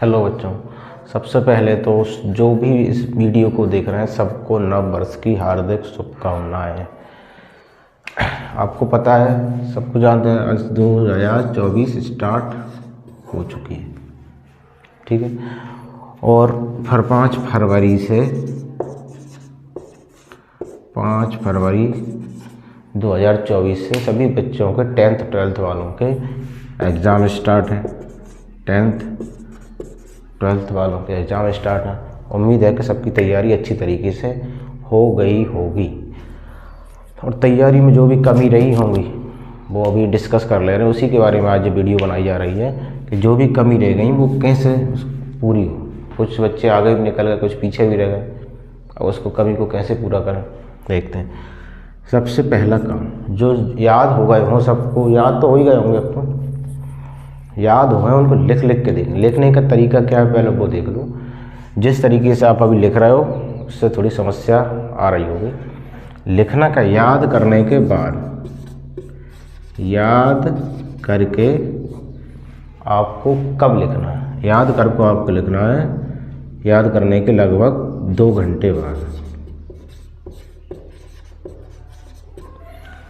Hello बच्चों, सबसे पहले तो जो भी इस वीडियो को देख रहे हैं सबको नव वर्ष की हार्दिक शुभकामनाएं। आपको पता है, सबको जानते हैं, आज 2024 स्टार्ट हो चुकी है, ठीक है। और 5 फरवरी से 5 फरवरी 2024 से सभी बच्चों के 10th 12th वालों के एग्ज़ाम स्टार्ट हैं। 10th 12th वालों के एग्ज़ाम स्टार्ट हैं। उम्मीद है कि सबकी तैयारी अच्छी तरीके से हो गई होगी, और तैयारी में जो भी कमी रही होंगी वो अभी डिस्कस कर ले रहे हैं। उसी के बारे में आज वीडियो बनाई जा रही है कि जो भी कमी रह गई वो कैसे पूरी हो। कुछ बच्चे आगे भी निकल गए, कुछ पीछे भी रह गए, अब उसको कमी को कैसे पूरा करें देखते हैं। सबसे पहला काम, जो याद हो गए हों, सबको याद तो हो ही गए होंगे, अब तो याद हो गए, उनको लिख के देखें। लिखने का तरीका क्या है पहले वो देख लो। जिस तरीके से आप अभी लिख रहे हो उससे थोड़ी समस्या आ रही होगी। लिखना का याद करने के बाद, याद करके आपको कब लिखना है, याद करके आपको लिखना है याद करने के लगभग 2 घंटे बाद।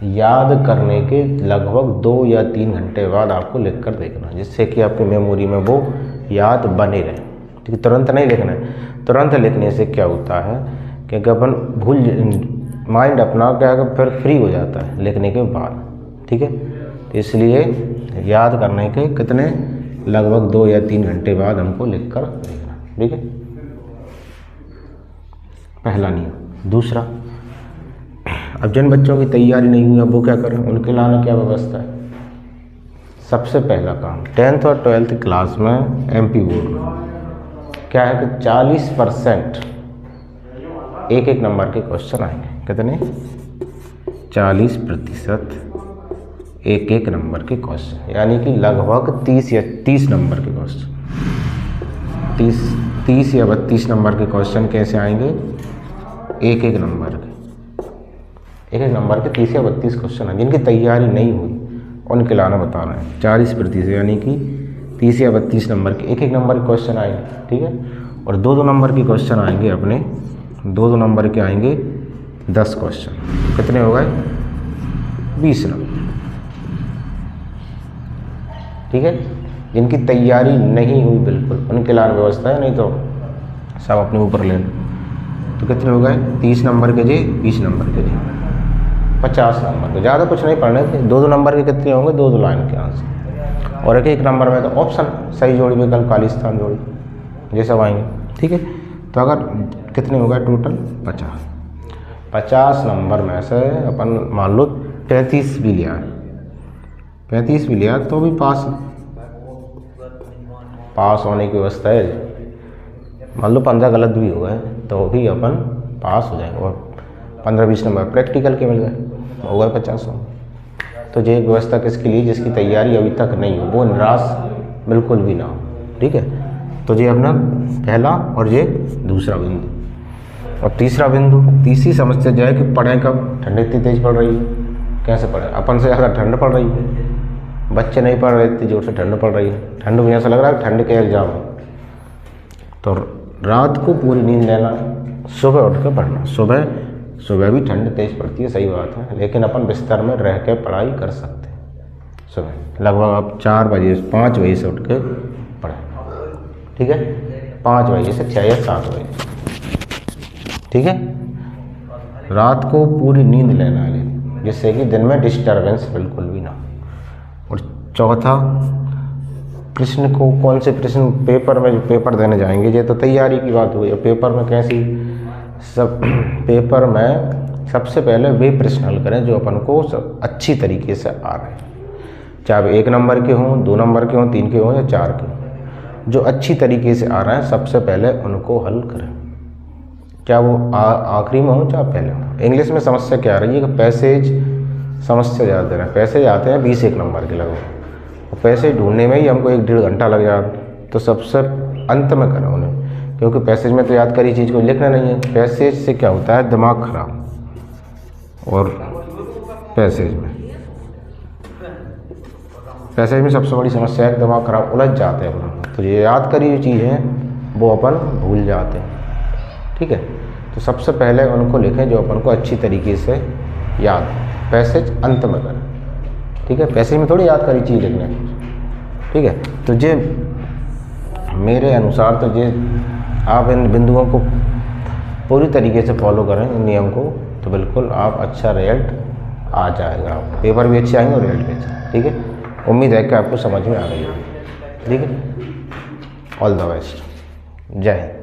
याद करने के लगभग 2 या 3 घंटे बाद आपको लिख कर देखना, जिससे कि आपकी मेमोरी में वो याद बने रहे। ठीक है, तुरंत नहीं लिखना है। तुरंत लिखने से क्या होता है कि अपन माइंड अपना क्या फिर फ्री हो जाता है लिखने के बाद, ठीक है। तो इसलिए याद करने के कितने लगभग 2 या 3 घंटे बाद हमको लिख कर देखना, ठीक है। पहला नियम। दूसरा, अब जिन बच्चों की तैयारी नहीं हुई अब वो क्या करें, उनके लाने क्या व्यवस्था है। सबसे पहला काम, 10th और 12th क्लास में MP बोर्ड में क्या है कि 40% एक नंबर के क्वेश्चन आएंगे। कितने? 40% एक नंबर के क्वेश्चन, यानी कि लगभग 30 नंबर के क्वेश्चन। 30 या 32 नंबर के क्वेश्चन कैसे आएंगे? एक नंबर के, एक नंबर के 30 या 32 क्वेश्चन हैं। जिनकी तैयारी नहीं हुई उनके लाना बता रहे हैं। 40% यानी कि 30 या 32 नंबर के एक नंबर के क्वेश्चन आएंगे, ठीक है। और 2 नंबर के क्वेश्चन आएंगे अपने, 2 नंबर के आएंगे 10 क्वेश्चन। कितने हो गए? 20 नंबर, ठीक है। जिनकी तैयारी नहीं हुई बिल्कुल उनके लाना व्यवस्था है, नहीं तो सब अपने ऊपर ले लो। तो कितने हो गए? 30 नंबर के जी, 20 नंबर के जी, 50 नंबर के। ज़्यादा कुछ नहीं पढ़ने थे। 2 नंबर के कितने होंगे? 2 लाइन के आंसर, और एक नंबर में तो ऑप्शन, सही जोड़ी, विकल्प, खाली स्थान जोड़ी, ये सब आएंगे, ठीक है। तो अगर कितने हो गए टोटल? 50 नंबर में से अपन मान लो 35 भी लिया, 35 भी लिया तो भी पास होने की व्यवस्था है। मान लो 15 गलत भी हो गए तो भी अपन पास हो जाएंगे, और 15-20 नंबर प्रैक्टिकल के मिल गए, हो गए 50 नंबर। तो ये व्यवस्था किसके लिए? जिसकी तैयारी अभी तक नहीं हो, वो निराश बिल्कुल भी ना हो, ठीक है। तो ये अपना पहला और ये दूसरा बिंदु। और तीसरा बिंदु, तीसरी समस्या जो है कि पढ़ें कब? ठंड इतनी तेज पड़ रही है, कैसे पढ़ें? अपन से ज़्यादा ठंड पड़ रही है, बच्चे नहीं पढ़ रहे, इतनी जोर से ठंड पड़ रही है। ठंड में ऐसा लग रहा है ठंड के एग्जाम है। तो रात को पूरी नींद लेना, सुबह उठ कर पढ़ना। सुबह भी ठंड तेज पड़ती है, सही बात है, लेकिन अपन बिस्तर में रह के पढ़ाई कर सकते हैं। सुबह लगभग आप 4 बजे 5 बजे से उठ के पढ़ें, ठीक है। 5 बजे से 6 या 7 बजे, ठीक है। रात को पूरी नींद लेना है, जिससे कि दिन में डिस्टर्बेंस बिल्कुल भी ना हो। और चौथा, प्रश्न को कौन से प्रश्न पेपर में, जो पेपर देने जाएंगे, ये तो तैयारी की बात हुई। पेपर में कैसी पेपर में सबसे पहले वे प्रश्न हल करें जो अपन को अच्छी तरीके से आ रहे हैं, चाहे 1 नंबर के हों, 2 नंबर के हों, 3 के हों या 4 के हों। जो अच्छी तरीके से आ रहे हैं सबसे पहले उनको हल करें, क्या वो आखिरी में हो चाहे पहले हो। इंग्लिश में समस्या क्या आ रही है कि पैसेज समस्या ज़्यादा दे रहे हैं। पैसेज आते हैं 20 नंबर के लगभग, और पैसेज ढूंढने में ही हमको 1-1.5 घंटा लग जाता। तो सबसे अंत में करें उन्हें, क्योंकि पैसेज में तो याद करी चीज़ को लिखना नहीं है। पैसेज से क्या होता है? दिमाग खराब। और पैसेज में पैसेज में सबसे बड़ी समस्या है कि दिमाग खराब, उलझ जाते हैं अपन, तो ये याद करी हुई चीज़ है वो अपन भूल जाते हैं। ठीक है, तो सबसे पहले उनको लिखें जो अपन को अच्छी तरीके से याद, पैसेज अंत में करें। ठीक है, पैसेज में थोड़ी याद करी चीज़ लिखने। ठीक है, तो ये मेरे अनुसार तो ये आप इन बिंदुओं को पूरी तरीके से फॉलो करें, इन नियम को, तो बिल्कुल आप अच्छा रिजल्ट आ जाएगा, पेपर भी अच्छे आएंगे और रिजल्ट भी अच्छा। ठीक है, उम्मीद है कि आपको समझ में आ गई होगी। ठीक है, ऑल द बेस्ट, जय हिंद।